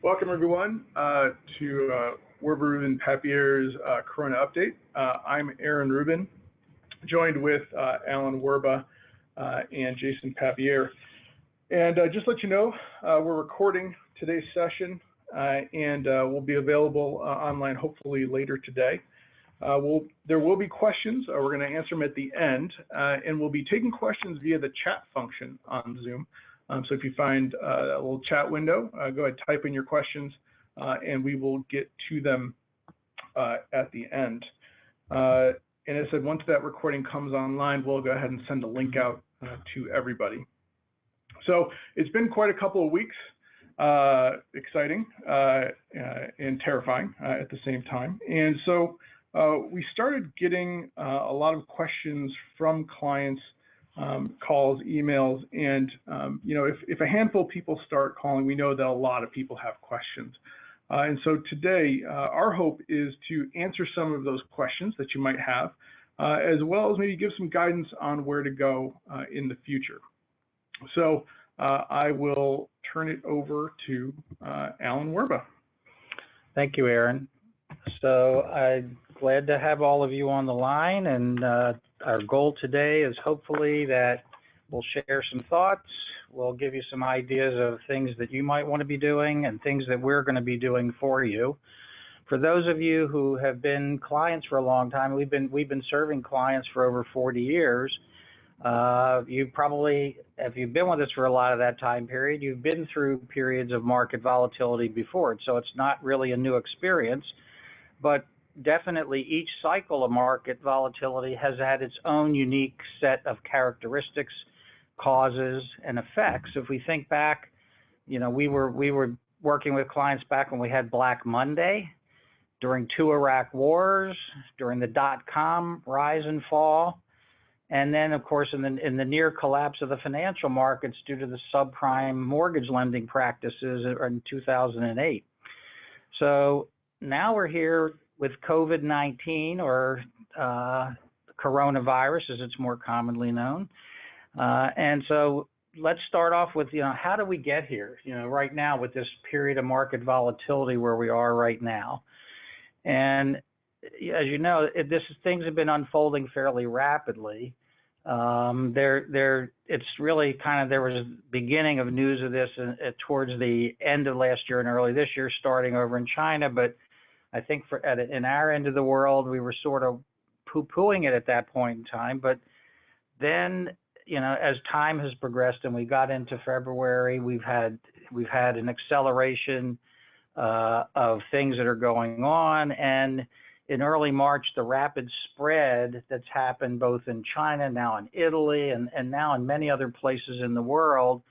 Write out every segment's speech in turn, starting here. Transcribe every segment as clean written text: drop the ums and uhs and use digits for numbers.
Welcome everyone to Rubin Papier's Corona Update. I'm Aaron Rubin, joined with Alan Werba and Jason Papier. And just to let you know, we're recording today's session and will be available online hopefully later today. There will be questions. We're going to answer them at the end, and we'll be taking questions via the chat function on Zoom. So if you find a little chat window, go ahead, type in your questions, and we will get to them at the end. And as I said, once that recording comes online, we'll go ahead and send a link out to everybody. So it's been quite a couple of weeks, exciting and terrifying at the same time. And so we started getting a lot of questions from clients, calls, emails, and you know, if a handful of people start calling, we know that a lot of people have questions. And so today, our hope is to answer some of those questions that you might have, as well as maybe give some guidance on where to go in the future. So I will turn it over to Alan Werba. Thank you, Aaron. So I'm glad to have all of you on the line, and our goal today is hopefully that we'll share some thoughts, we'll give you some ideas of things that you might want to be doing and things that we're going to be doing for you. For those of you who have been clients for a long time, we've been serving clients for over 40 years. You probably, if you've been with us for a lot of that time period, you've been through periods of market volatility before, so it's not really a new experience. But definitely each cycle of market volatility has had its own unique set of characteristics, causes, and effects. If we think back, you know, we were working with clients back when we had Black Monday, during 2 Iraq wars, during the dot-com rise and fall, and then, of course, in the near collapse of the financial markets due to the subprime mortgage lending practices in 2008. So now we're here with COVID-19, or coronavirus, as it's more commonly known. And so let's start off with, you know, how do we get here, you know, right now with this period of market volatility where we are right now? And as you know, things have been unfolding fairly rapidly. It's really kind of, there was a beginning of news of this towards the end of last year and early this year, starting over in China. But I think in our end of the world, we were sort of poo-pooing it at that point in time. But then, you know, as time has progressed and we got into February, we've had an acceleration of things that are going on. And in early March, the rapid spread that's happened both in China, now in Italy, and now in many other places in the world.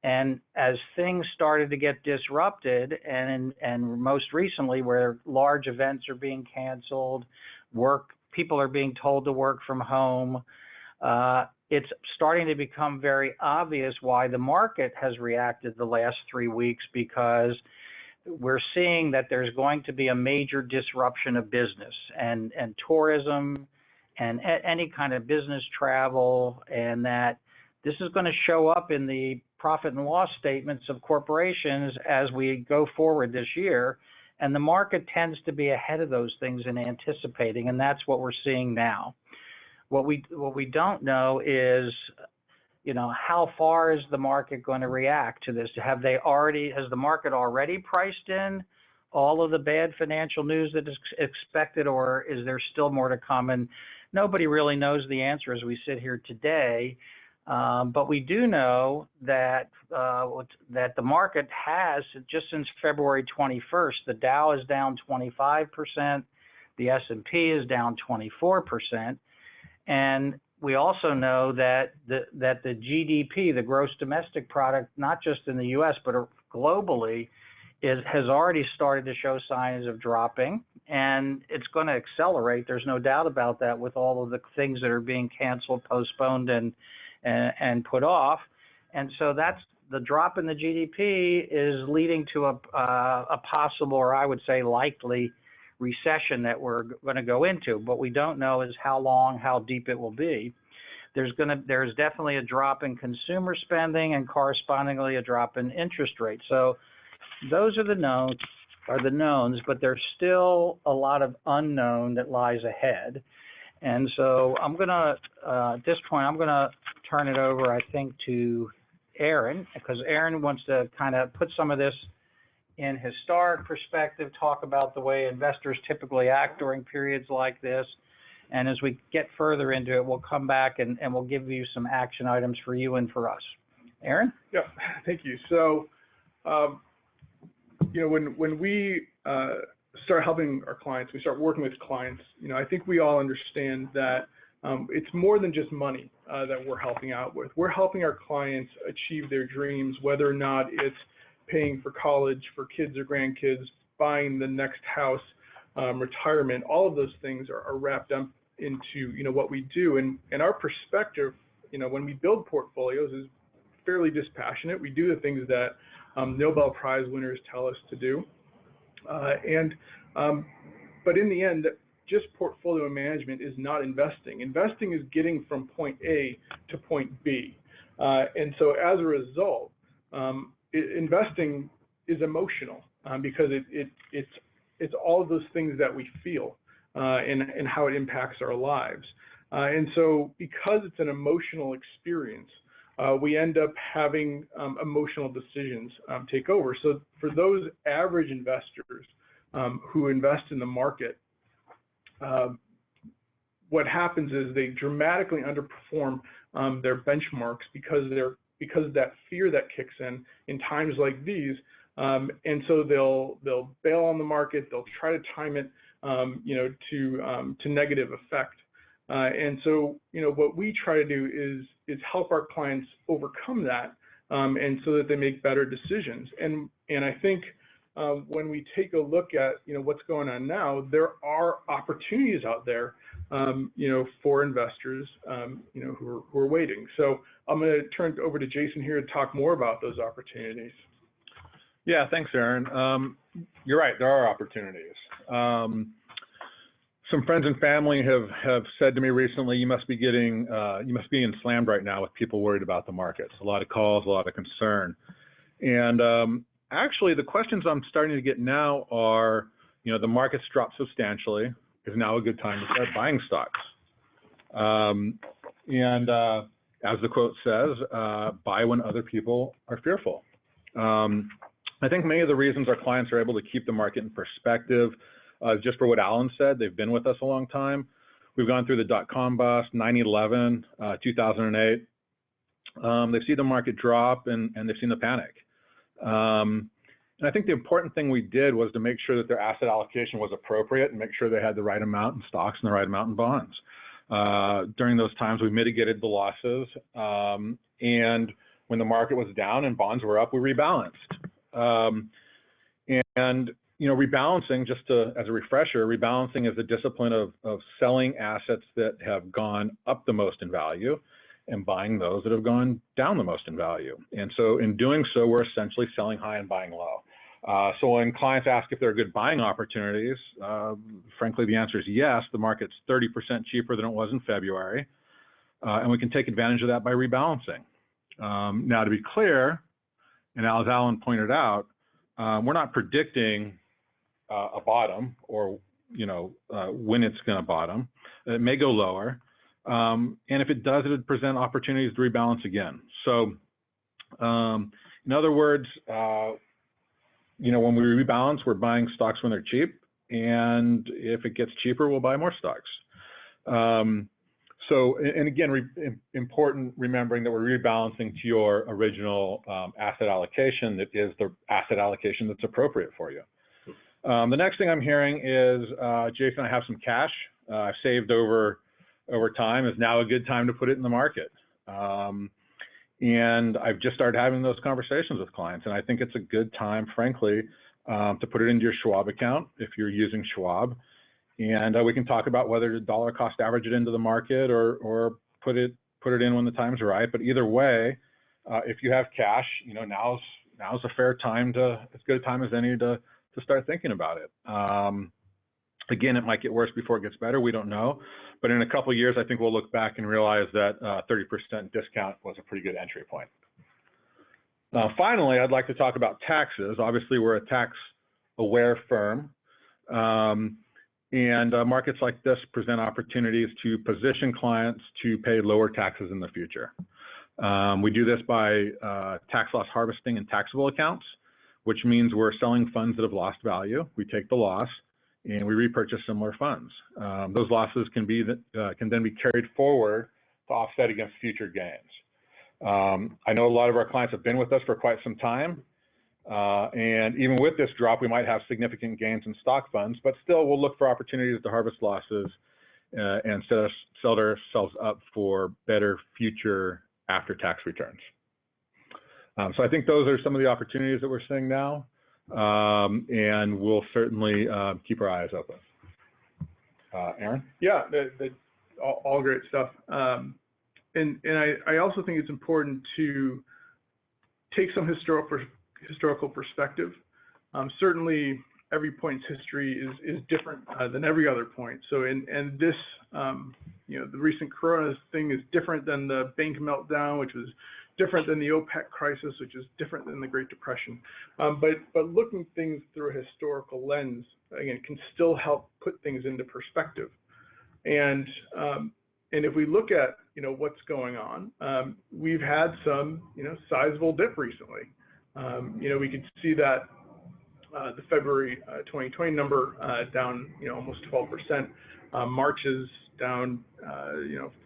And as things started to get disrupted, and most recently where large events are being canceled, people are being told to work from home, it's starting to become very obvious why the market has reacted the last 3 weeks, because we're seeing that there's going to be a major disruption of business and tourism and any kind of business travel, and that this is going to show up in the profit and loss statements of corporations as we go forward this year. And the market tends to be ahead of those things and anticipating, and that's what we're seeing now. What we don't know is, you know, how far is the market going to react to this? Has the market already priced in all of the bad financial news that is expected, or is there still more to come? And nobody really knows the answer as we sit here today. But we do know that the market has, just since February 21st, the Dow is down 25%, the S&P is down 24%, and we also know that the GDP, the gross domestic product, not just in the U.S. but globally, has already started to show signs of dropping, and it's going to accelerate. There's no doubt about that with all of the things that are being canceled, postponed, and put off. And so that's the drop in the GDP is leading to a possible, or I would say likely, recession that we're going to go into. What we don't know is how long, how deep it will be. There's definitely a drop in consumer spending and correspondingly a drop in interest rates. So those are the knowns, but there's still a lot of unknown that lies ahead. And so I'm gonna, at this point, I'm gonna turn it over, I think, to Aaron, because Aaron wants to kind of put some of this in historic perspective, talk about the way investors typically act during periods like this. And as we get further into it, we'll come back and we'll give you some action items for you and for us. Aaron? Yeah, thank you. So, you know, when we start helping our clients, we start working with clients, you know, I think we all understand that it's more than just money that we're helping out with. We're helping our clients achieve their dreams, whether or not it's paying for college for kids or grandkids, buying the next house, retirement. All of those things are wrapped up into, you know, what we do. And our perspective, you know, when we build portfolios is fairly dispassionate. We do the things that Nobel Prize winners tell us to do. But in the end, just portfolio management is not investing. Investing is getting from point A to point B. And so as a result, investing is emotional because it's all of those things that we feel and how it impacts our lives. And so because it's an emotional experience, we end up having emotional decisions take over. So for those average investors who invest in the market, what happens is they dramatically underperform their benchmarks because of that fear that kicks in times like these. And so they'll bail on the market, they'll try to time it, you know, to negative effect. And so, you know, what we try to do is help our clients overcome that, and so that they make better decisions. And I think when we take a look at, you know, what's going on now, there are opportunities out there, you know, for investors, you know, who are waiting. So I'm going to turn it over to Jason here to talk more about those opportunities. Yeah, thanks, Aaron. You're right, there are opportunities. Some friends and family have said to me recently, you must be getting slammed right now with people worried about the markets. A lot of calls, a lot of concern. And actually, the questions I'm starting to get now are, you know, the market's dropped substantially. Is now a good time to start buying stocks? As the quote says, buy when other people are fearful. I think many of the reasons our clients are able to keep the market in perspective, just for what Alan said, they've been with us a long time. We've gone through the dot-com bust, 9/11, 2008. They've seen the market drop and they've seen the panic. And I think the important thing we did was to make sure that their asset allocation was appropriate and make sure they had the right amount in stocks and the right amount in bonds. During those times, we mitigated the losses. And when the market was down and bonds were up, we rebalanced. You know, rebalancing, just as a refresher, rebalancing is the discipline of selling assets that have gone up the most in value and buying those that have gone down the most in value. And so in doing so, we're essentially selling high and buying low. So when clients ask if there are good buying opportunities, frankly, the answer is yes. The market's 30% cheaper than it was in February, and we can take advantage of that by rebalancing. Now, to be clear, and as Alan pointed out, we're not predicting a bottom or, you know, when it's going to bottom. It may go lower. And if it does, it would present opportunities to rebalance again. So in other words, you know, when we rebalance, we're buying stocks when they're cheap. And if it gets cheaper, we'll buy more stocks. And again, important remembering that we're rebalancing to your original asset allocation that is the asset allocation that's appropriate for you. The next thing I'm hearing is, Jason, I have some cash I've saved over time. Is now a good time to put it in the market? And I've just started having those conversations with clients, and I think it's a good time, frankly, to put it into your Schwab account if you're using Schwab. And we can talk about whether to dollar cost average it into the market or put it in when the time's right. But either way, if you have cash, you know, now's a fair time as good a time as any to start thinking about it. Again, it might get worse before it gets better. We don't know. But in a couple of years, I think we'll look back and realize that 30% discount was a pretty good entry point. Finally, I'd like to talk about taxes. Obviously, we're a tax-aware firm, and markets like this present opportunities to position clients to pay lower taxes in the future. We do this by tax loss harvesting and taxable accounts, which means we're selling funds that have lost value. We take the loss and we repurchase similar funds. Those losses can then be carried forward to offset against future gains. I know a lot of our clients have been with us for quite some time, and even with this drop, we might have significant gains in stock funds, but still we'll look for opportunities to harvest losses and set ourselves up for better future after-tax returns. So I think those are some of the opportunities that we're seeing now, and we'll certainly keep our eyes open. Aaron? Yeah, all great stuff. And I also think it's important to take some historical perspective. Certainly, every point's history is different than every other point. So, and this, the recent Corona thing is different than the bank meltdown, which was different than the OPEC crisis, which is different than the Great Depression. But looking things through a historical lens, again, can still help put things into perspective. And if we look at what's going on, we've had some sizable dip recently. We could see that the February 2020 number down almost 12%. March is down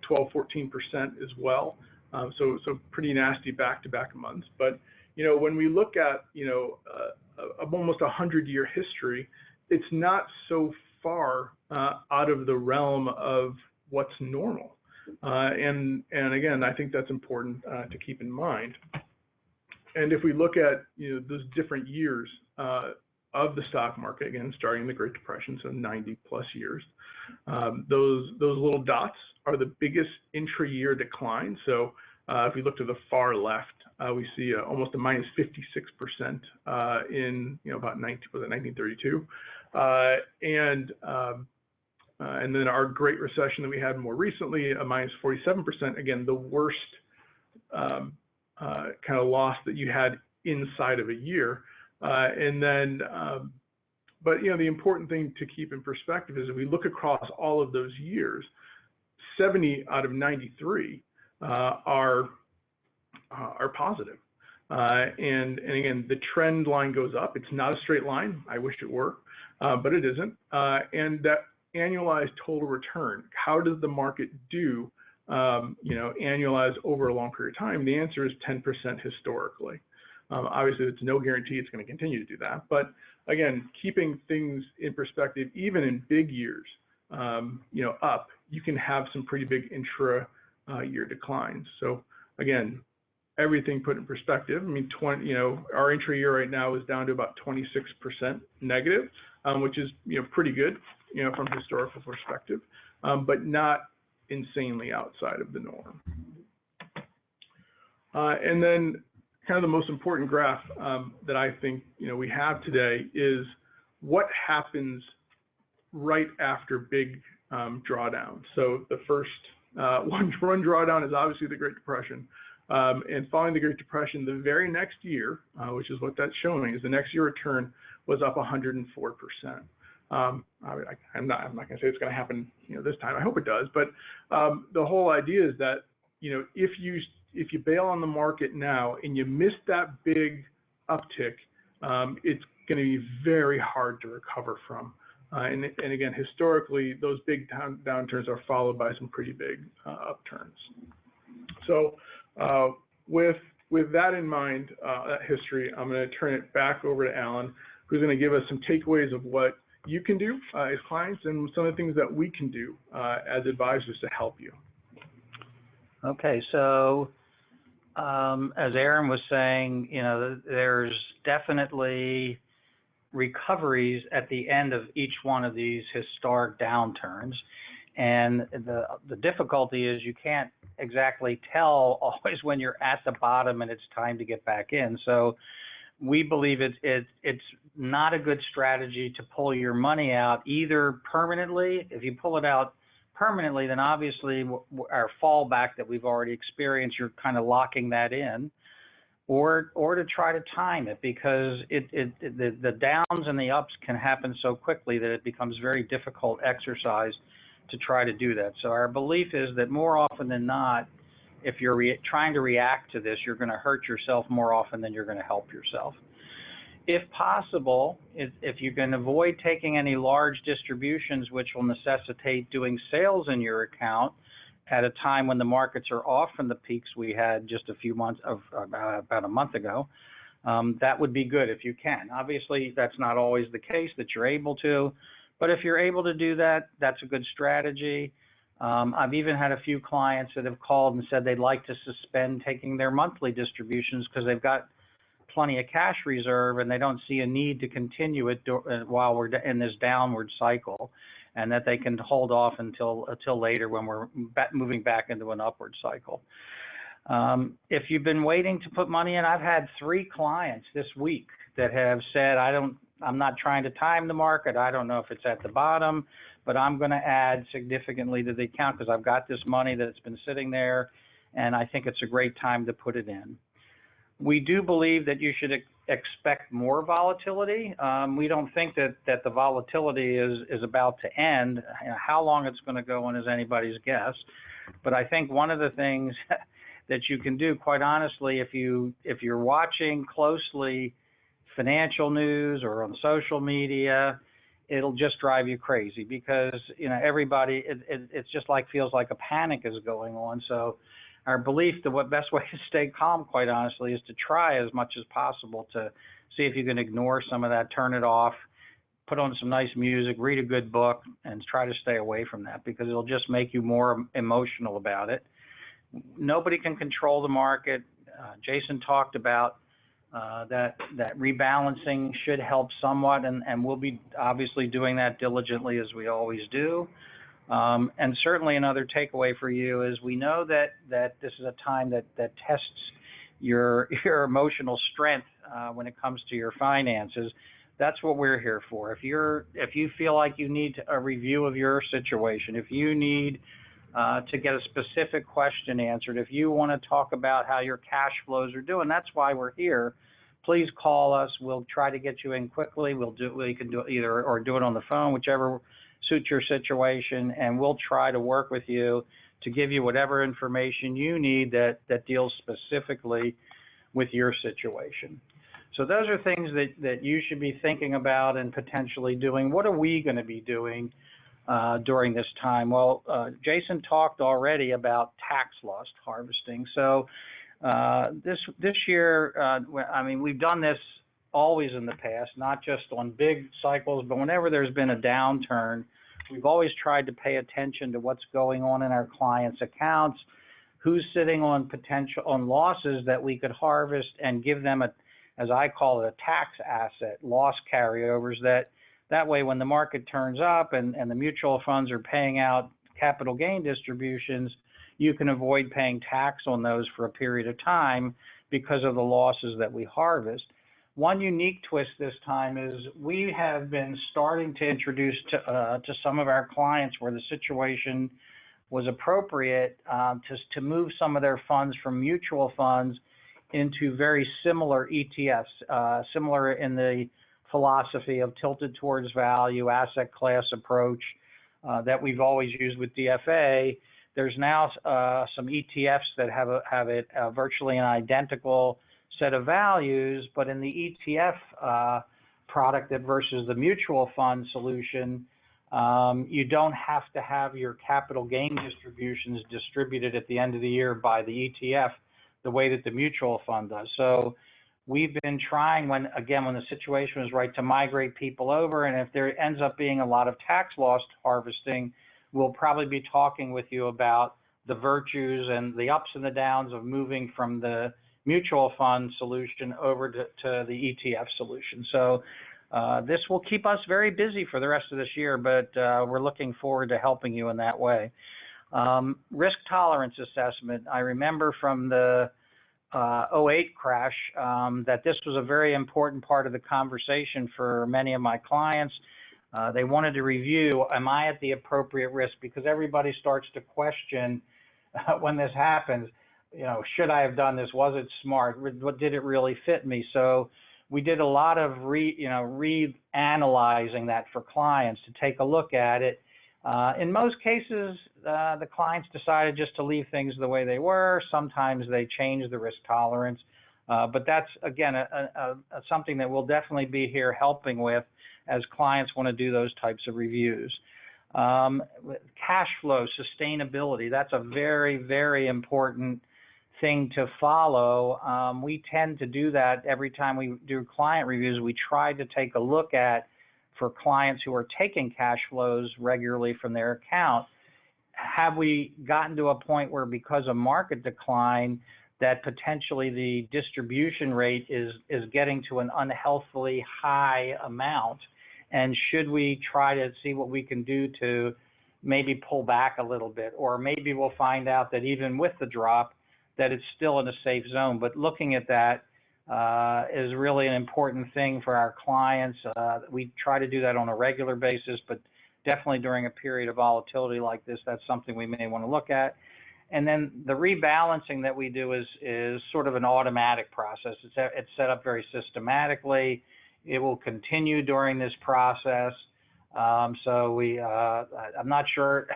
12-14% as well. So pretty nasty back-to-back months. But when we look at almost 100-year history, it's not so far out of the realm of what's normal. And again, I think that's important to keep in mind. And if we look at those different years of the stock market, again starting the Great Depression, so 90+ years, those little dots are the biggest intra-year decline. So if we look to the far left, we see almost a minus 56% in about 1932, and then our Great Recession that we had more recently, a minus 47%. Again, the worst kind of loss that you had inside of a year. And then, but the important thing to keep in perspective is if we look across all of those years, 70 out of 93 are positive. And again, the trend line goes up. It's not a straight line. I wish it were, but it isn't. And that annualized total return, how does the market do, annualized over a long period of time? The answer is 10% historically. Obviously, it's no guarantee it's going to continue to do that. But again, keeping things in perspective, even in big years, up, you can have some pretty big intra-year declines. So again, everything put in perspective. I mean, our intra-year right now is down to about 26% negative, which is pretty good, from historical perspective, but not insanely outside of the norm. And then kind of the most important graph that I think we have today is what happens right after big drawdown. So the first one drawdown is obviously the Great Depression. And following the Great Depression, the very next year, which is what that's showing, is the next year return was up 104%. I'm not going to say it's going to happen this time. I hope it does. But the whole idea is that if you bail on the market now and you miss that big uptick, it's going to be very hard to recover from. And again, historically, those big downturns are followed by some pretty big upturns. So with that in mind, that history, I'm going to turn it back over to Alan, who's going to give us some takeaways of what you can do as clients and some of the things that we can do as advisors to help you. Okay, so as Aaron was saying, there's definitely recoveries at the end of each one of these historic downturns. And the difficulty is you can't exactly tell always when you're at the bottom and it's time to get back in. So we believe it's not a good strategy to pull your money out either permanently. If you pull it out permanently, then obviously our fallback that we've already experienced, you're kind of locking that in. or to try to time it, because the downs and the ups can happen so quickly that it becomes very difficult exercise to try to do that. So our belief is that more often than not, if you're trying to react to this, you're going to hurt yourself more often than you're going to help yourself. If possible, if you can avoid taking any large distributions, which will necessitate doing sales in your account at a time when the markets are off from the peaks we had just a few months of about a month ago, that would be good if you can. Obviously, that's not always the case that you're able to, but if you're able to do that, that's a good strategy. I've even had a few clients that have called and said they'd like to suspend taking their monthly distributions because they've got plenty of cash reserve and they don't see a need to continue it while we're in this downward cycle, and that they can hold off until later when we're moving back into an upward cycle. If you've been waiting to put money in, I've had 3 clients this week that have said, I'm not trying to time the market. I don't know if it's at the bottom, but I'm going to add significantly to the account because I've got this money that's been sitting there, and I think it's a great time to put it in. We do believe that you should expect more volatility. We don't think that the volatility is about to end. How long it's going to go on is anybody's guess. But I think one of the things that you can do, quite honestly, if you're watching closely financial news or on social media, it'll just drive you crazy because everybody, it's just feels like a panic is going on. So our belief, the best way to stay calm, quite honestly, is to try as much as possible to see if you can ignore some of that, turn it off, put on some nice music, read a good book, and try to stay away from that because it'll just make you more emotional about it. Nobody can control the market. Jason talked about that rebalancing should help somewhat, and we'll be obviously doing that diligently as we always do. And certainly another takeaway for you is we know that this is a time that tests your emotional strength when it comes to your finances. That's what we're here for. If you feel like you need a review of your situation, if you need to get a specific question answered, if you want to talk about how your cash flows are doing, that's why we're here. Please call us. We'll try to get you in quickly. We can do it either or do it on the phone, whichever suits your situation, and we'll try to work with you to give you whatever information you need that deals specifically with your situation. So those are things that you should be thinking about and potentially doing. What are we going to be doing during this time? Well, Jason talked already about tax loss harvesting. So this year, I mean, we've done this always in the past, not just on big cycles, but whenever there's been a downturn, we've always tried to pay attention to what's going on in our clients' accounts, who's sitting on losses that we could harvest and give them as I call it, a tax asset, loss carryovers, that way when the market turns up and the mutual funds are paying out capital gain distributions, you can avoid paying tax on those for a period of time because of the losses that we harvest. One unique twist this time is we have been starting to introduce to some of our clients where the situation was appropriate to move some of their funds from mutual funds into very similar ETFs, similar in the philosophy of tilted towards value, asset class approach that we've always used with DFA. There's now some ETFs that have virtually an identical set of values, but in the ETF product versus the mutual fund solution, you don't have to have your capital gain distributions distributed at the end of the year by the ETF the way that the mutual fund does. So we've been trying when the situation is right to migrate people over, and if there ends up being a lot of tax loss harvesting, we'll probably be talking with you about the virtues and the ups and the downs of moving from the mutual fund solution over to the ETF solution. So this will keep us very busy for the rest of this year, but we're looking forward to helping you in that way. Risk tolerance assessment. I remember from the 2008 crash that this was a very important part of the conversation for many of my clients. They wanted to review, am I at the appropriate risk? Because everybody starts to question when this happens, should I have done this? Was it smart? What did it really fit me? So we did a lot of reanalyzing that for clients to take a look at it. In most cases, the clients decided just to leave things the way they were. Sometimes they changed the risk tolerance. But that's, again, something that we'll definitely be here helping with as clients want to do those types of reviews. Cash flow, sustainability, that's a very, very important thing to follow. We tend to do that every time we do client reviews. We try to take a look at, for clients who are taking cash flows regularly from their account, have we gotten to a point where, because of market decline, that potentially the distribution rate is getting to an unhealthily high amount? And should we try to see what we can do to maybe pull back a little bit? Or maybe we'll find out that even with the drop, that it's still in a safe zone. But looking at that is really an important thing for our clients. We try to do that on a regular basis, but definitely during a period of volatility like this, that's something we may want to look at. And then the rebalancing that we do is sort of an automatic process. It's set up very systematically. It will continue during this process. So I'm not sure.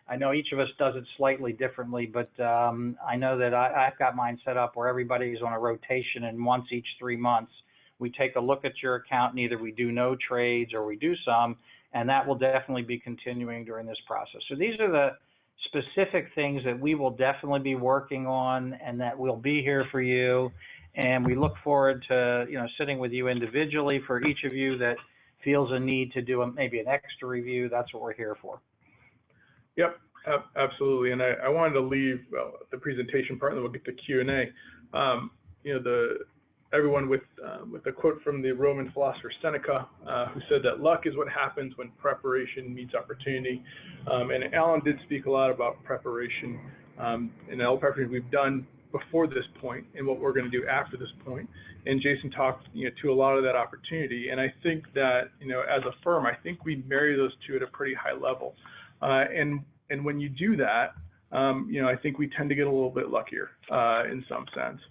I know each of us does it slightly differently, but I know that I've got mine set up where everybody's on a rotation, and once each 3 months, we take a look at your account, and either we do no trades or we do some, and that will definitely be continuing during this process. So these are the specific things that we will definitely be working on, and that will be here for you. And we look forward to sitting with you individually. For each of you that feels a need to do maybe an extra review, that's what we're here for. Yep, absolutely. And I wanted to leave the presentation part, and then we'll get to Q&A. Everyone with a quote from the Roman philosopher Seneca, who said that luck is what happens when preparation meets opportunity. And Alan did speak a lot about preparation, and all the preparation we've done before this point and what we're going to do after this point. And Jason talked to a lot of that opportunity. And I think that as a firm, I think we marry those two at a pretty high level. And when you do that, I think we tend to get a little bit luckier in some sense.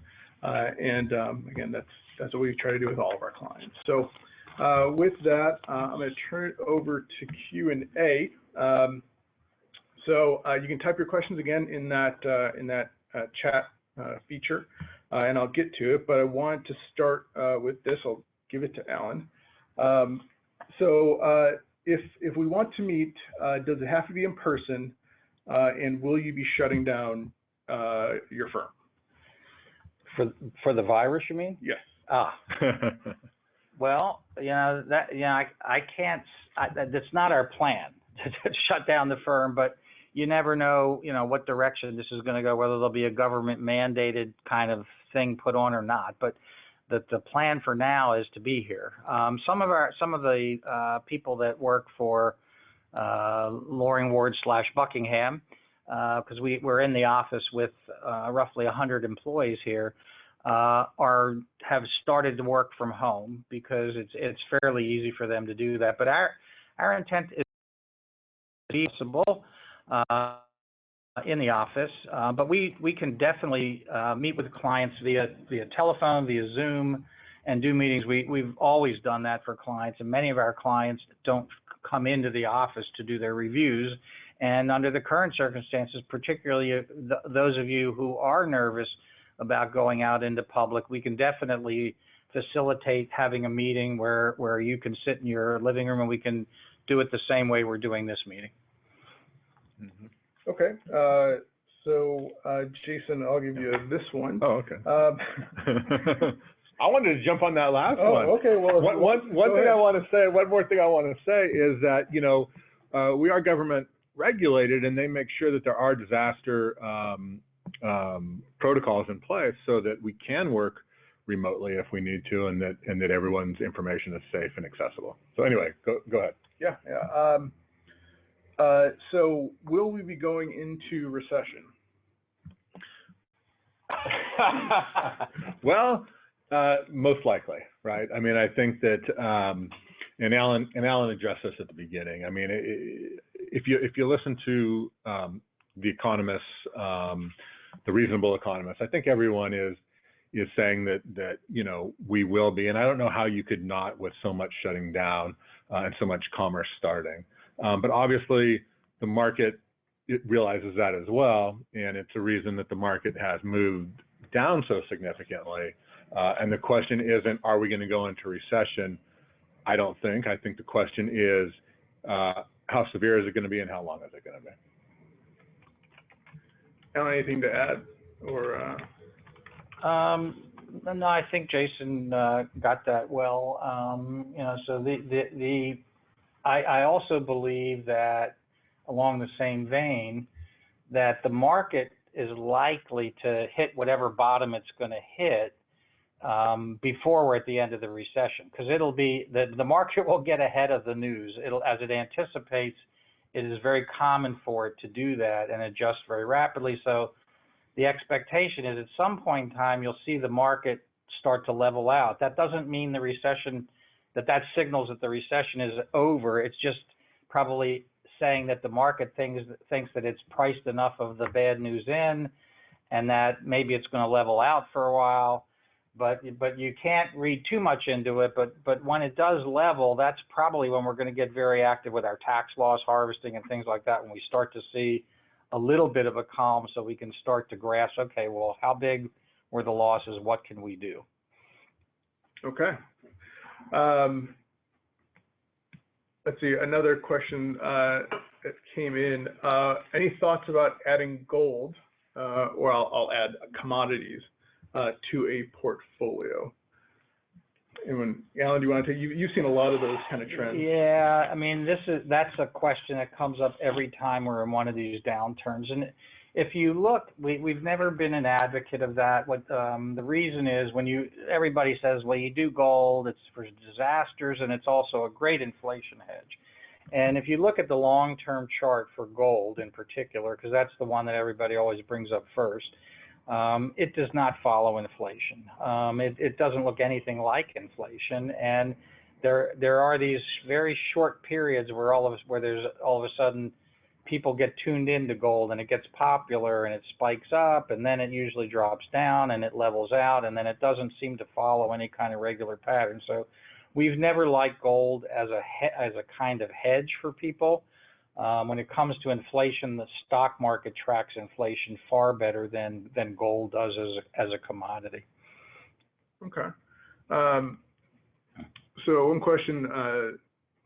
Again, that's what we try to do with all of our clients. So with that, I'm going to turn it over to Q&A. So you can type your questions again in that chat feature, and I'll get to it. But I wanted to start with this. I'll give it to Alan. If we want to meet, does it have to be in person? And will you be shutting down your firm? For the virus, you mean? Yes. Well, I can't. That's not our plan to shut down the firm, but you never know, what direction this is going to go, whether there'll be a government mandated kind of thing put on or not. But the plan for now is to be here. Some of the people that work for Loring Ward / Buckingham, because we're in the office with roughly 100 employees here, have started to work from home because it's fairly easy for them to do that. But our intent is to be possible in the office, but we can definitely meet with clients via telephone, via Zoom, and do meetings. We've always done that for clients, and many of our clients don't come into the office to do their reviews. And under the current circumstances, particularly those of you who are nervous about going out into public, we can definitely facilitate having a meeting where you can sit in your living room, and we can do it the same way we're doing this meeting. Mm-hmm. Okay. Jason, I'll give you this one. Oh, okay. I wanted to jump on that last one. Okay. Well, one thing I want to say, one more thing I want to say is that, we are government regulated, and they make sure that there are disaster protocols in place so that we can work remotely if we need to, and that everyone's information is safe and accessible. So anyway, go ahead. Yeah. So will we be going into recession? Well, most likely, right? I mean, I think that, and Alan addressed this at the beginning. I mean, if you listen to the economists, the reasonable economists. I think everyone is saying that we will be, and I don't know how you could not with so much shutting down and so much commerce starting. But obviously, the market realizes that as well, and it's a reason that the market has moved down so significantly. And the question isn't, are we going to go into recession? I don't think. I think the question is, how severe is it going to be and how long is it going to be? Alan, anything to add? Or no, I think Jason got that well. So I also believe that, along the same vein, that the market is likely to hit whatever bottom it's going to hit before we're at the end of the recession, because it'll be the market will get ahead of the news. As it anticipates, it is very common for it to do that and adjust very rapidly. So the expectation is at some point in time you'll see the market start to level out. That doesn't mean the recession, that signals that the recession is over. It's just probably saying that the market thinks that it's priced enough of the bad news in, and that maybe it's going to level out for a while. But you can't read too much into it. But when it does level, that's probably when we're going to get very active with our tax loss harvesting and things like that, when we start to see a little bit of a calm, so we can start to grasp, okay, well, how big were the losses? What can we do? Okay. Let's see, another question that came in. Any thoughts about adding gold, or I'll add commodities, to a portfolio? Alan, do you want to take? You've seen a lot of those kind of trends. Yeah, I mean, that's a question that comes up every time we're in one of these downturns. And if you look, we've never been an advocate of that. What the reason is, everybody says, well, you do gold, it's for disasters, and it's also a great inflation hedge. And if you look at the long-term chart for gold in particular, because that's the one that everybody always brings up first, it does not follow inflation. It doesn't look anything like inflation, and there are these very short periods where there's all of a sudden people get tuned into gold and it gets popular and it spikes up, and then it usually drops down and it levels out, and then it doesn't seem to follow any kind of regular pattern. So we've never liked gold as a kind of hedge for people. When it comes to inflation, the stock market tracks inflation far better than gold does as a commodity. Okay. So one question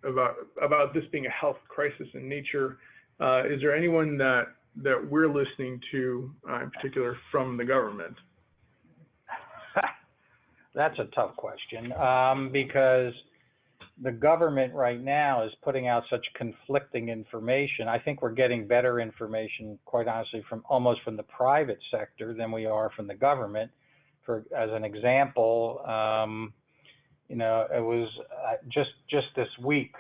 about this being a health crisis in nature, is there anyone that we're listening to, in particular, from the government? That's a tough question, because the government right now is putting out such conflicting information. I think we're getting better information, quite honestly, almost from the private sector than we are from the government. As an example, it was just this week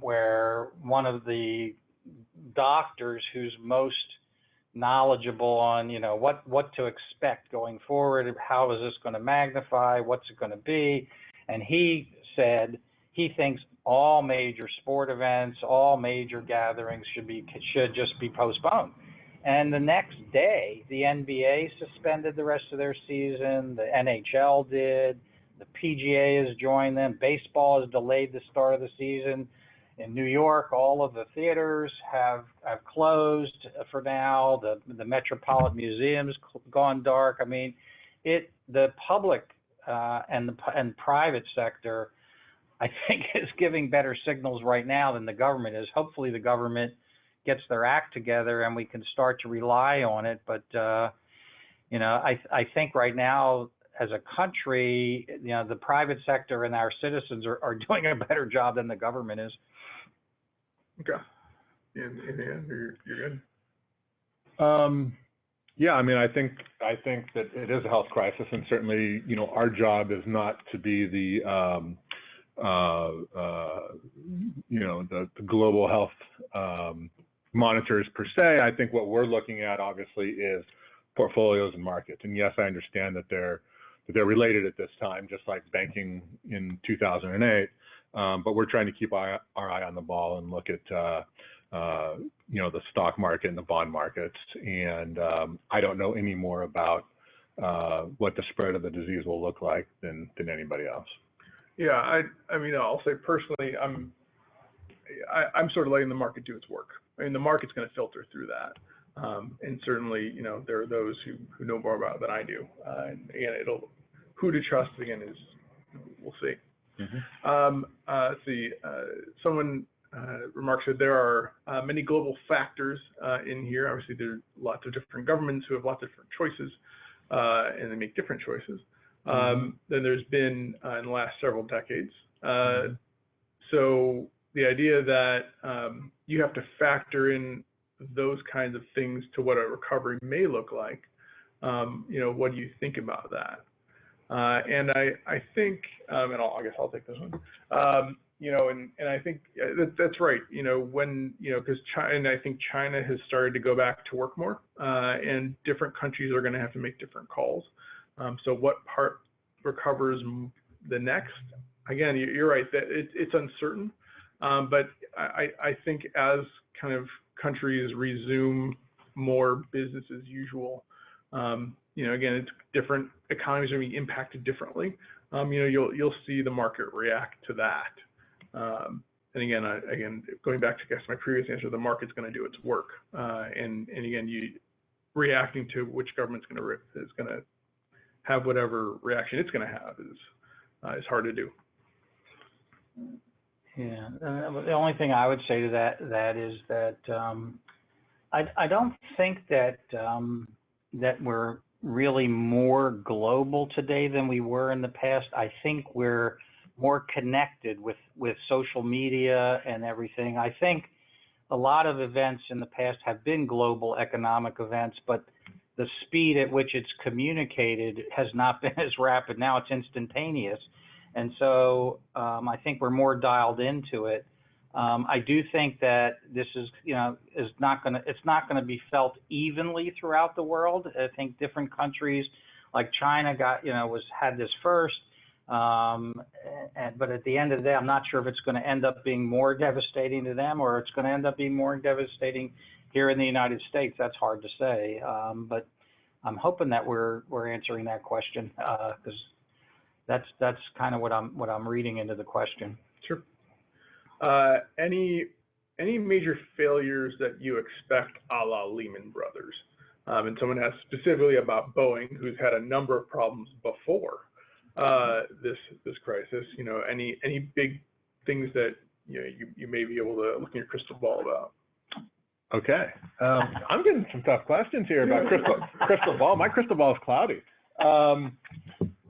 where one of the doctors who's most knowledgeable on what to expect going forward, how is this going to magnify, what's it going to be, and he said he thinks all major sport events, all major gatherings should just be postponed. And the next day, the NBA suspended the rest of their season, the NHL did, the PGA has joined them, baseball has delayed the start of the season. In New York, all of the theaters have closed for now. The Metropolitan Museum's gone dark. I mean, the public and private sector, I think, is giving better signals right now than the government is. Hopefully the government gets their act together and we can start to rely on it. But, I think right now as a country, the private sector and our citizens are doing a better job than the government is. Okay. In the end, you're good. Yeah, I mean, I think that it is a health crisis, and certainly, our job is not to be the global health monitors per se. I think what we're looking at, obviously, is portfolios and markets. And yes, I understand that they're related at this time, just like banking in 2008. But we're trying to keep our eye on the ball and look at the stock market and the bond markets. And I don't know any more about what the spread of the disease will look like than anybody else. Yeah, I mean, I'll say personally, I'm sort of letting the market do its work. I mean, the market's going to filter through that. And certainly, there are those who know more about it than I do. And again, who to trust again is, we'll see. Mm-hmm. Let's see, someone remarks that there are many global factors in here. Obviously, there are lots of different governments who have lots of different choices, and they make different choices than there's been in the last several decades. So the idea that you have to factor in those kinds of things to what a recovery may look like, what do you think about that? And I think, and I guess I'll take this one. And I think that's right. Because I think China has started to go back to work more, and different countries are going to have to make different calls. So what part recovers the next? Again, you're right that it's uncertain, but I think as kind of countries resume more business as usual, again, it's different economies are being impacted differently. You'll see the market react to that. And again, going back to my previous answer, the market's going to do its work. And again, reacting to which government's is going to have whatever reaction it's going to have is hard to do. Yeah, the only thing I would say to that is that I don't think that that we're really more global today than we were in the past. I think we're more connected with social media and everything. I think a lot of events in the past have been global economic events, but the speed at which it's communicated has not been as rapid. Now it's instantaneous. And so I think we're more dialed into it. I do think that this it's not going to be felt evenly throughout the world. I think different countries like China had this first. But at the end of the day, I'm not sure if it's going to end up being more devastating to them or it's going to end up being more devastating here in the United States. That's hard to say. But I'm hoping that we're answering that question because that's kind of what I'm reading into the question. Sure. Any major failures that you expect a la Lehman Brothers? And someone asked specifically about Boeing, who's had a number of problems before this crisis. Any big things that you may be able to look in your crystal ball about? Okay, I'm getting some tough questions here about crystal ball. My crystal ball is cloudy.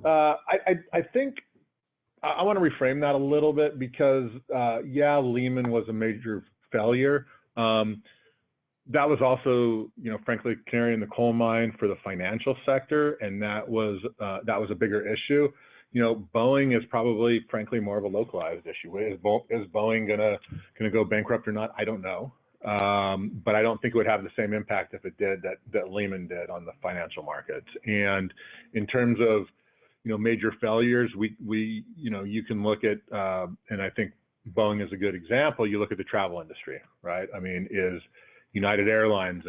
I think I want to reframe that a little bit because, Lehman was a major failure. That was also, frankly, canary in the coal mine for the financial sector, and that was a bigger issue. Boeing is probably, frankly, more of a localized issue. Is Boeing gonna go bankrupt or not? I don't know, but I don't think it would have the same impact if it did that Lehman did on the financial markets. And in terms of major failures, you can look at, and I think Boeing is a good example. You look at the travel industry, right? I mean, is United Airlines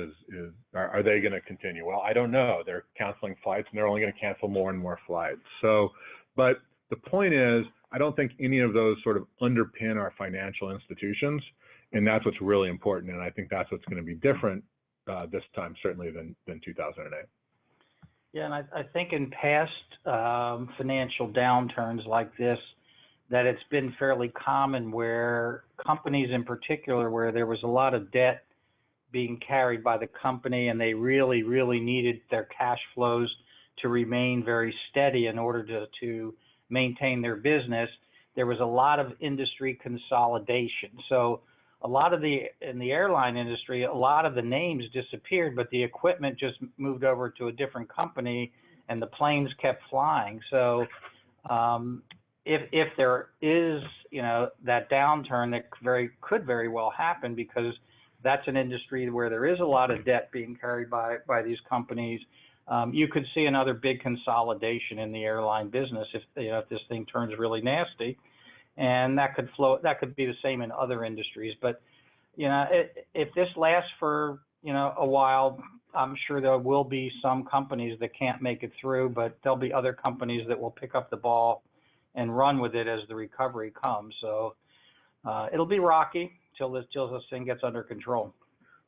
are they going to continue? Well, I don't know. They're canceling flights, and they're only going to cancel more and more flights. So, but the point is, I don't think any of those sort of underpin our financial institutions, and that's what's really important. And I think that's what's going to be different this time, certainly than 2008. Yeah, and I think in past financial downturns like this, that it's been fairly common where companies in particular, where there was a lot of debt being carried by the company and they really, really needed their cash flows to remain very steady in order to maintain their business, there was a lot of industry consolidation. So a lot of in the airline industry, a lot of the names disappeared, but the equipment just moved over to a different company and the planes kept flying. So if there is, that downturn that could very well happen, because that's an industry where there is a lot of debt being carried by these companies, you could see another big consolidation in the airline business if this thing turns really nasty. And that could be the same in other industries. But you know, if this lasts for, you know, a while, I'm sure there will be some companies that can't make it through, but there'll be other companies that will pick up the ball and run with it as the recovery comes. So it'll be rocky till this thing gets under control.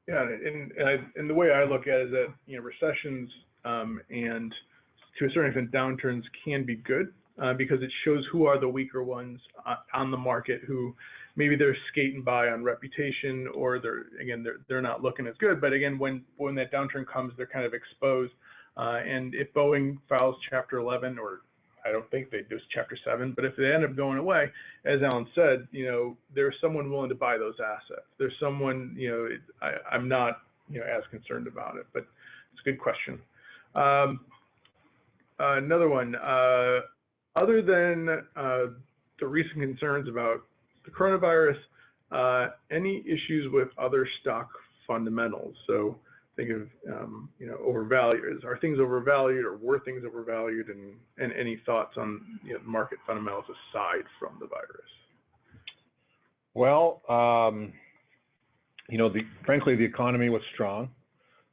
Yeah, and the way I look at it is that, you know, recessions and to a certain extent downturns can be good because it shows who are the weaker ones on the market, who maybe they're skating by on reputation, or they're not looking as good. But again, when that downturn comes, they're kind of exposed. And if Boeing files Chapter 11, or I don't think they do Chapter 7, but if they end up going away, as Alan said, you know, there's someone willing to buy those assets. There's someone, you know, I'm not, you know, as concerned about it, but it's a good question. Another one, other than the recent concerns about the coronavirus, any issues with other stock fundamentals? So think of, you know, overvalued. Are things overvalued, or were things overvalued? And any thoughts on, you know, market fundamentals aside from the virus? Well, you know, frankly, the economy was strong.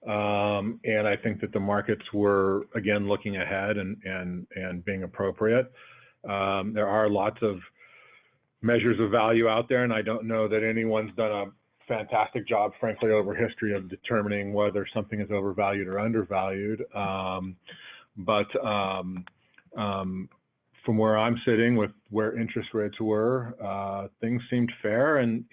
And I think that the markets were, again, looking ahead and being appropriate. There are lots of measures of value out there, and I don't know that anyone's done a fantastic job, frankly, over history of determining whether something is overvalued or undervalued. But from where I'm sitting with where interest rates were, things seemed fair, and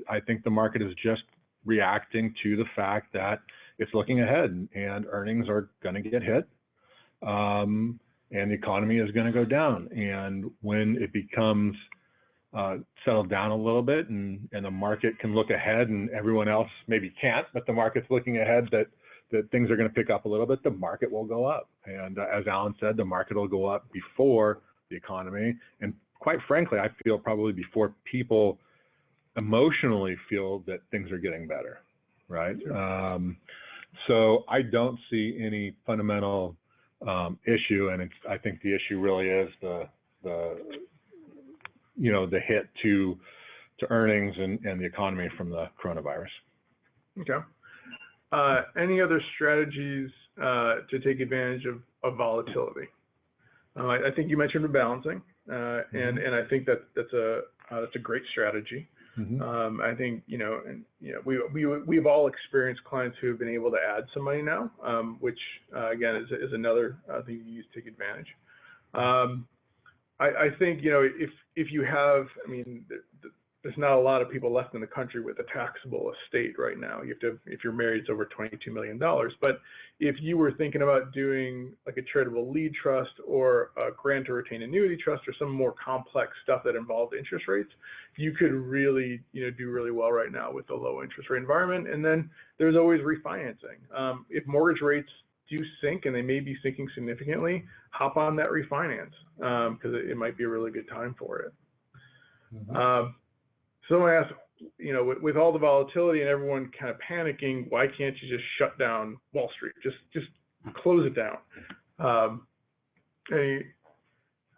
I think the market is just reacting to the fact that it's looking ahead and earnings are going to get hit, and the economy is going to go down. And when it becomes settled down a little bit, and the market can look ahead, and everyone else maybe can't, but the market's looking ahead that things are going to pick up a little bit, the market will go up. And as Alan said, the market will go up before the economy, and quite frankly, I feel probably before people emotionally feel that things are getting better, right? So I don't see any fundamental issue, and I think the issue really is the hit to earnings and the economy from the coronavirus. Okay. Any other strategies to take advantage of volatility? I think you mentioned rebalancing, and I think that's a great strategy. Mm-hmm. I think, you know, we've all experienced clients who have been able to add some money now, which again is another thing you use to take advantage. I think, you know, if you have, I mean, there's not a lot of people left in the country with a taxable estate right now. You have to, if you're married, it's over $22 million. But if you were thinking about doing like a tradable lead trust or a grant or retain annuity trust or some more complex stuff that involved interest rates, you could really, you know, do really well right now with the low interest rate environment. And then there's always refinancing. If mortgage rates do sink, and they may be sinking significantly, hop on that refinance because it might be a really good time for it. Mm-hmm. So I asked, you know, with all the volatility and everyone kind of panicking, why can't you just shut down Wall Street? Just close it down.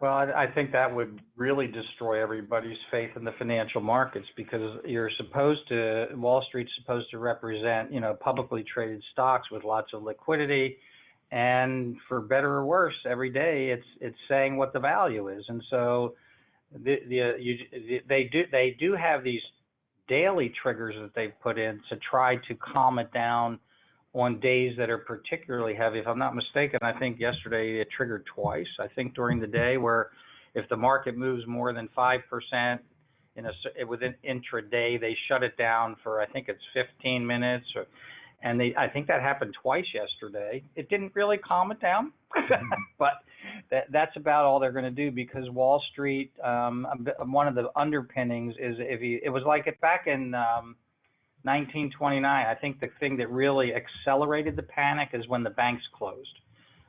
Well, I think that would really destroy everybody's faith in the financial markets, because Wall Street's supposed to represent, you know, publicly traded stocks with lots of liquidity, and for better or worse, every day it's saying what the value is. And so they do have these daily triggers that they put in to try to calm it down on days that are particularly heavy. If I'm not mistaken, I think yesterday it triggered twice, I think during the day, where if the market moves more than 5% within intraday, they shut it down for, I think it's 15 minutes. I think that happened twice yesterday. It didn't really calm it down, but that's about all they're going to do, because Wall Street, one of the underpinnings is it was like it back in 1929. I think the thing that really accelerated the panic is when the banks closed.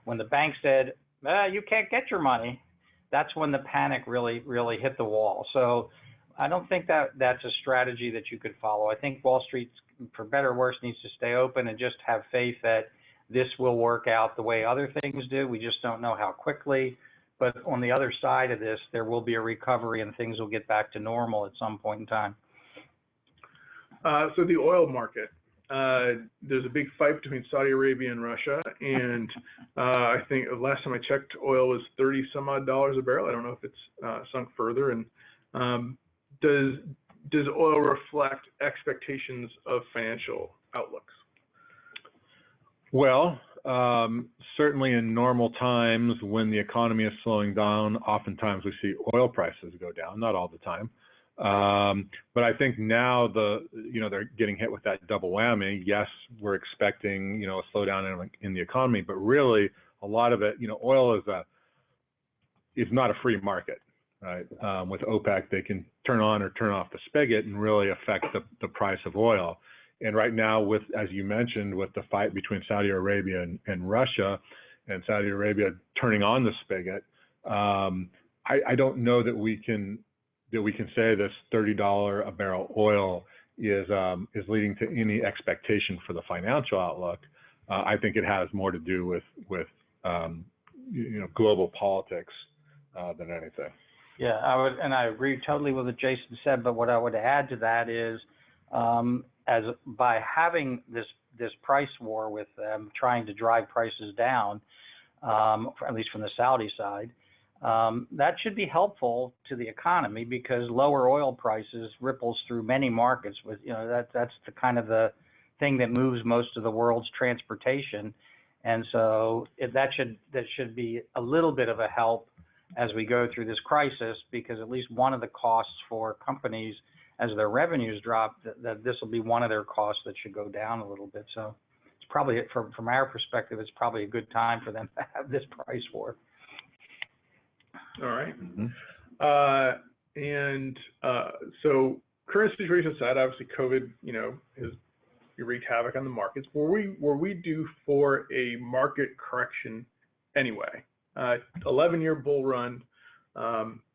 When the bank said, you can't get your money, that's when the panic really hit the wall. So I don't think that's a strategy that you could follow. I think Wall Street, for better or worse, needs to stay open and just have faith that this will work out the way other things do. We just don't know how quickly. But on the other side of this, there will be a recovery and things will get back to normal at some point in time. So the oil market, there's a big fight between Saudi Arabia and Russia, and I think last time I checked, oil was 30 some odd dollars a barrel. I don't know if it's sunk further. And does oil reflect expectations of financial outlooks? Well, certainly in normal times when the economy is slowing down, oftentimes we see oil prices go down, not all the time. But I think now they're getting hit with that double whammy. Yes, we're expecting, a slowdown in the economy, but really a lot of it, oil is not a free market, right? With OPEC, they can turn on or turn off the spigot and really affect the price of oil. And right now, as you mentioned, with the fight between Saudi Arabia and Russia, and Saudi Arabia turning on the spigot, I don't know that we can say this $30 a barrel oil is leading to any expectation for the financial outlook. I think it has more to do with global politics than anything. Yeah, I agree totally with what Jason said. But what I would add to that is, by having this price war with them trying to drive prices down, at least from the Saudi side, that should be helpful to the economy, because lower oil prices ripples through many markets. With that's the kind of the thing that moves most of the world's transportation, and so that should be a little bit of a help as we go through this crisis, because at least one of the costs for companies as their revenues drop, that this will be one of their costs that should go down a little bit. So it's probably, from our perspective, it's probably a good time for them to have this price war. All right. Mm-hmm. So current situation aside, obviously COVID, has wreaked havoc on the markets. Were we due for a market correction anyway? 11-year bull run,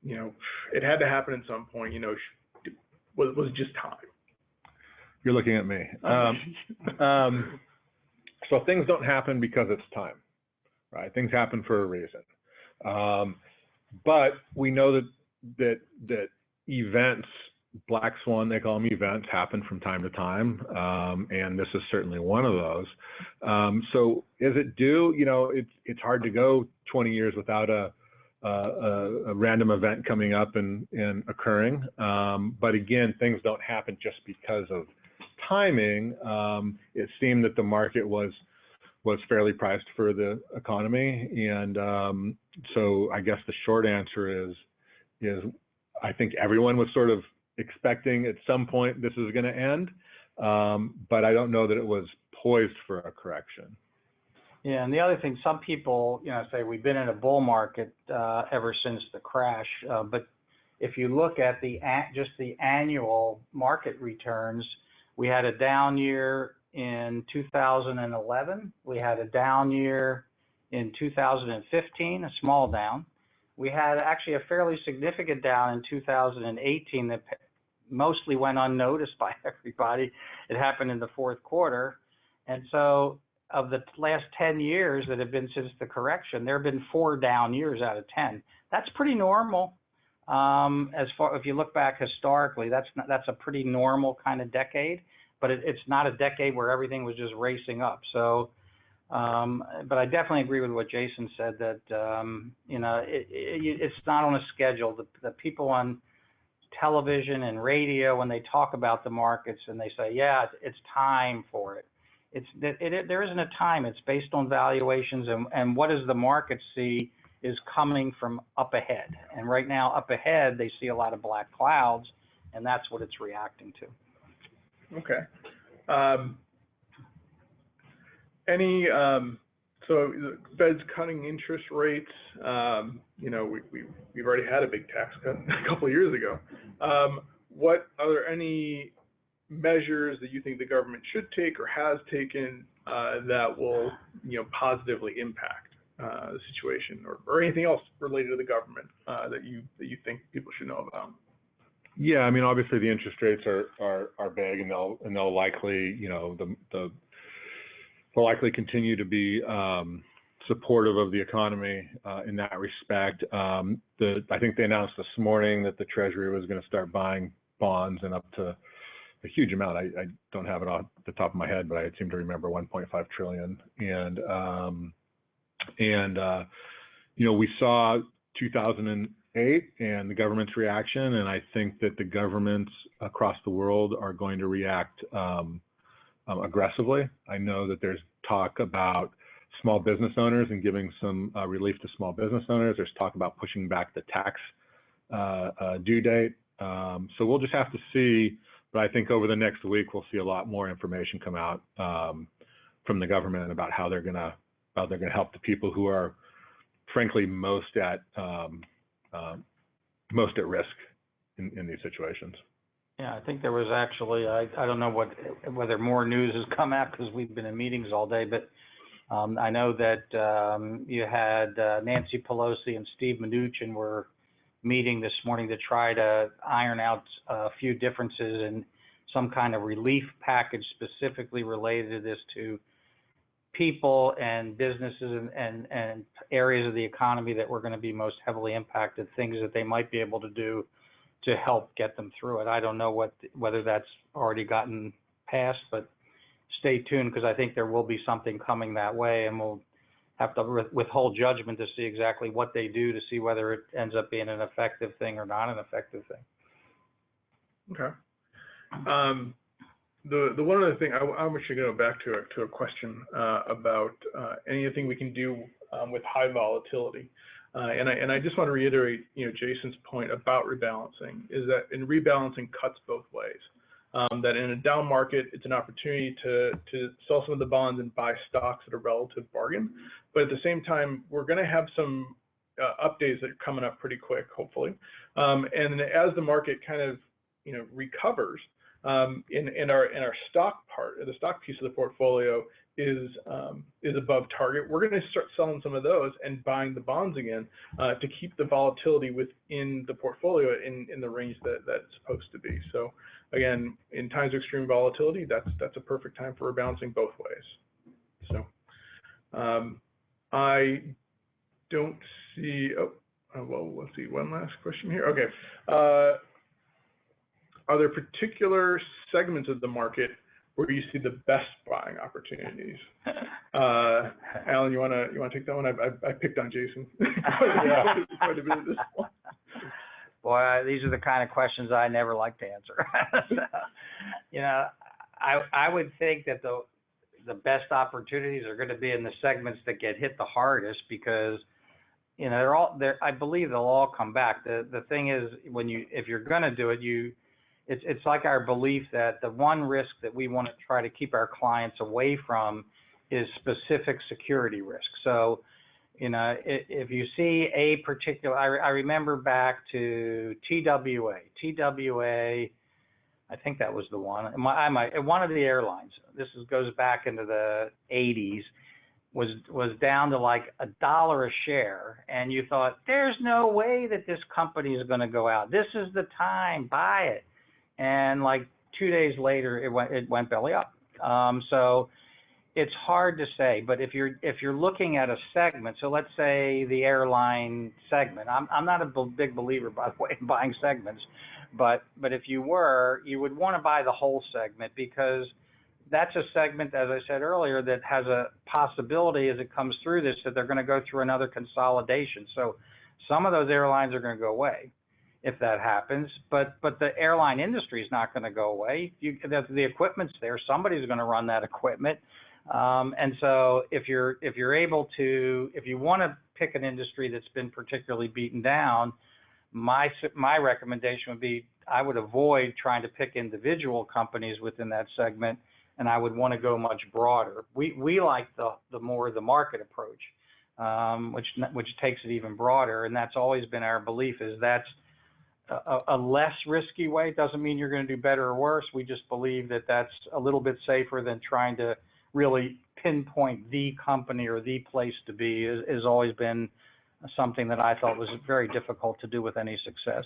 it had to happen at some point. Was it just time? You're looking at me. So things don't happen because it's time, right? Things happen for a reason. But we know that events, black swan, they call them events, happen from time to time, and this is certainly one of those. So is it due? It's hard to go 20 years without a random event coming up and occurring. But again, things don't happen just because of timing. It seemed that the market was fairly priced for the economy, and so I guess the short answer is I think everyone was sort of expecting at some point this is going to end, but I don't know that it was poised for a correction. Yeah, and the other thing, some people, say we've been in a bull market ever since the crash, but if you look at just the annual market returns, we had a down year in 2011, we had a down year in 2015, a small down. We had actually a fairly significant down in 2018 that mostly went unnoticed by everybody. It happened in the fourth quarter. And so of the last 10 years that have been since the correction, there have been 4 down years out of 10. That's pretty normal. If you look back historically, that's a pretty normal kind of decade, but it's not a decade where everything was just racing up. So, but I definitely agree with what Jason said, that it's not on a schedule. The people on television and radio, when they talk about the markets and they say, yeah, it's time for it, there isn't a time. It's based on valuations and what does the market see is coming from up ahead. And right now, up ahead, they see a lot of black clouds, and that's what it's reacting to. Okay. So the Fed's cutting interest rates. We've already had a big tax cut a couple of years ago. Are there any measures that you think the government should take or has taken that will, positively impact the situation, or anything else related to the government that you think people should know about? Yeah, I mean, obviously the interest rates are big, and they'll likely, they'll likely continue to be supportive of the economy in that respect. I think they announced this morning that the Treasury was going to start buying bonds and up to a huge amount. I don't have it off the top of my head, but I seem to remember 1.5 trillion. You know, we saw 2008 and the government's reaction, and I think that the governments across the world are going to react aggressively. I know that there's talk about small business owners and giving some relief to small business owners. There's talk about pushing back the tax due date. So we'll just have to see, but I think over the next week we'll see a lot more information come out from the government about how they're gonna help the people who are frankly most at risk in these situations. Yeah, I think there was actually, I don't know whether more news has come out because we've been in meetings all day, but I know that you had Nancy Pelosi and Steve Mnuchin were meeting this morning to try to iron out a few differences in some kind of relief package specifically related to this, to people and businesses and areas of the economy that were going to be most heavily impacted, things that they might be able to do to help get them through it. I don't know whether that's already gotten passed, but stay tuned, because I think there will be something coming that way, and we'll have to withhold judgment to see exactly what they do to see whether it ends up being an effective thing or not an effective thing. Okay. The one other thing, I'm actually going to go back to a question about anything we can do with high volatility. And I just want to reiterate, Jason's point about rebalancing, is that in rebalancing cuts both ways. That in a down market, it's an opportunity to sell some of the bonds and buy stocks at a relative bargain. But at the same time, we're going to have some updates that are coming up pretty quick, hopefully. And as the market kind of recovers, in our stock part, the stock piece of the portfolio is above target, we're going to start selling some of those and buying the bonds again to keep the volatility within the portfolio in the range that it's supposed to be. So again, in times of extreme volatility, that's a perfect time for rebalancing both ways. So I don't see, well, let's see, one last question here. Okay. Are there particular segments of the market where you see the best buying opportunities? Alan, you want to take that one? I picked on Jason quite a bit at this point. Boy, these are the kind of questions I never like to answer. I would think that the best opportunities are going to be in the segments that get hit the hardest, because they're all there. I believe they'll all come back. The thing is, if you're going to do it, it's like our belief that the one risk that we want to try to keep our clients away from is specific security risk. So, if you see a particular, I remember back to TWA, I think that was the one. One of the airlines, goes back into the 80s, was down to like $1 a share, and you thought, there's no way that this company is going to go out. This is the time, buy it. And like 2 days later, it went belly up. So it's hard to say. But if you're looking at a segment, so let's say the airline segment. I'm not a big believer, by the way, in buying segments. But if you were, you would want to buy the whole segment, because that's a segment, as I said earlier, that has a possibility as it comes through this that they're going to go through another consolidation. So some of those airlines are going to go away if that happens, but the airline industry is not going to go away. The equipment's there. Somebody's going to run that equipment. And so if you want to pick an industry that's been particularly beaten down, my recommendation would be, I would avoid trying to pick individual companies within that segment, and I would want to go much broader. We like the more the market approach, which takes it even broader, and that's always been our belief, is that's a less risky way. It doesn't mean you're going to do better or worse. We just believe that that's a little bit safer than trying to really pinpoint the company or the place to be. Has always been something that I thought was very difficult to do with any success.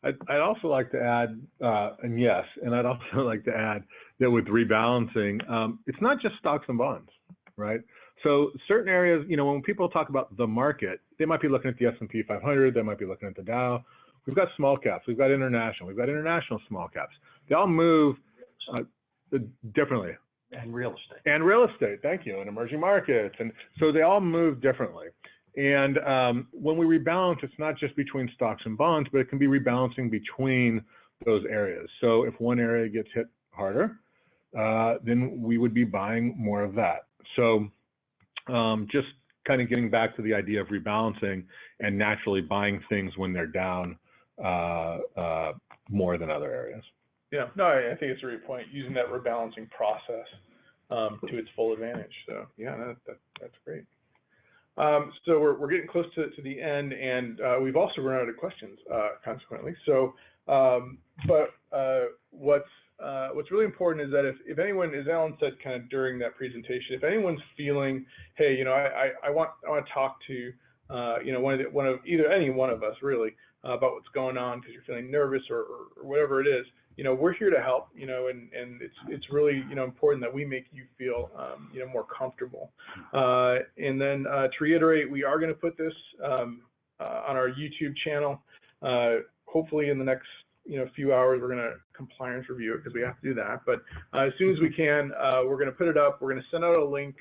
I'd also like to add, I'd also like to add that with rebalancing, it's not just stocks and bonds, right? So certain areas, when people talk about the market, they might be looking at the S&P 500, they might be looking at the Dow. we've got small caps, we've got international small caps. They all move differently. And real estate. And real estate, thank you, and emerging markets. And so they all move differently. And when we rebalance, it's not just between stocks and bonds, but it can be rebalancing between those areas. So if one area gets hit harder, then we would be buying more of that. So just kind of getting back to the idea of rebalancing and naturally buying things when they're down more than other areas. Yeah, no, I think it's a great point, using that rebalancing process to its full advantage. So yeah, that's great. So we're getting close to the end, and we've also run out of questions consequently. So, but what's really important is that if anyone, as Alan said kind of during that presentation, if anyone's feeling, hey, you know, I want to talk to you know, either any one of us really about what's going on because you're feeling nervous or whatever it is, you know, we're here to help, you know, and it's really, you know, important that we make you feel, you know, more comfortable. And then to reiterate, we are going to put this on our YouTube channel. Hopefully in the next, you know, few hours, we're going to compliance review it because we have to do that. But as soon as we can, we're going to put it up. We're going to send out a link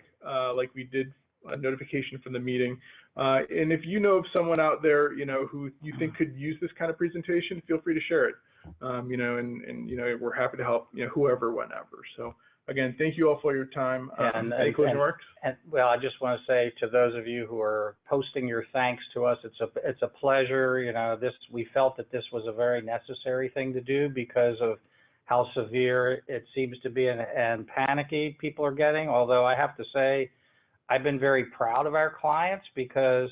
like we did a notification from the meeting. And if you know of someone out there, you know, who you think could use this kind of presentation, feel free to share it. You know, and you know, we're happy to help, you know, whoever, whenever. So again, thank you all for your time. Any closing remarks? And well, I just want to say to those of you who are posting your thanks to us, it's a pleasure. You know, we felt that this was a very necessary thing to do because of how severe it seems to be and panicky people are getting. Although I have to say, I've been very proud of our clients because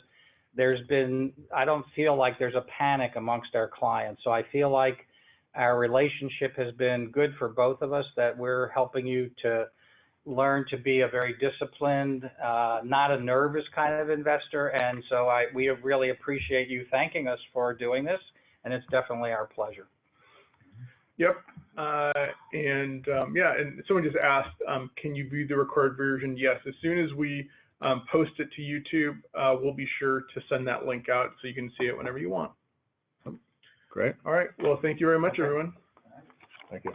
I don't feel like there's a panic amongst our clients. So I feel like our relationship has been good for both of us, that we're helping you to learn to be a very disciplined, not a nervous kind of investor. And so we really appreciate you thanking us for doing this, and it's definitely our pleasure. Yep. Yeah, and someone just asked, can you view the recorded version? Yes, as soon as we post it to YouTube, we'll be sure to send that link out so you can see it whenever you want. Great. All right. Well, thank you very much, everyone. Thank you.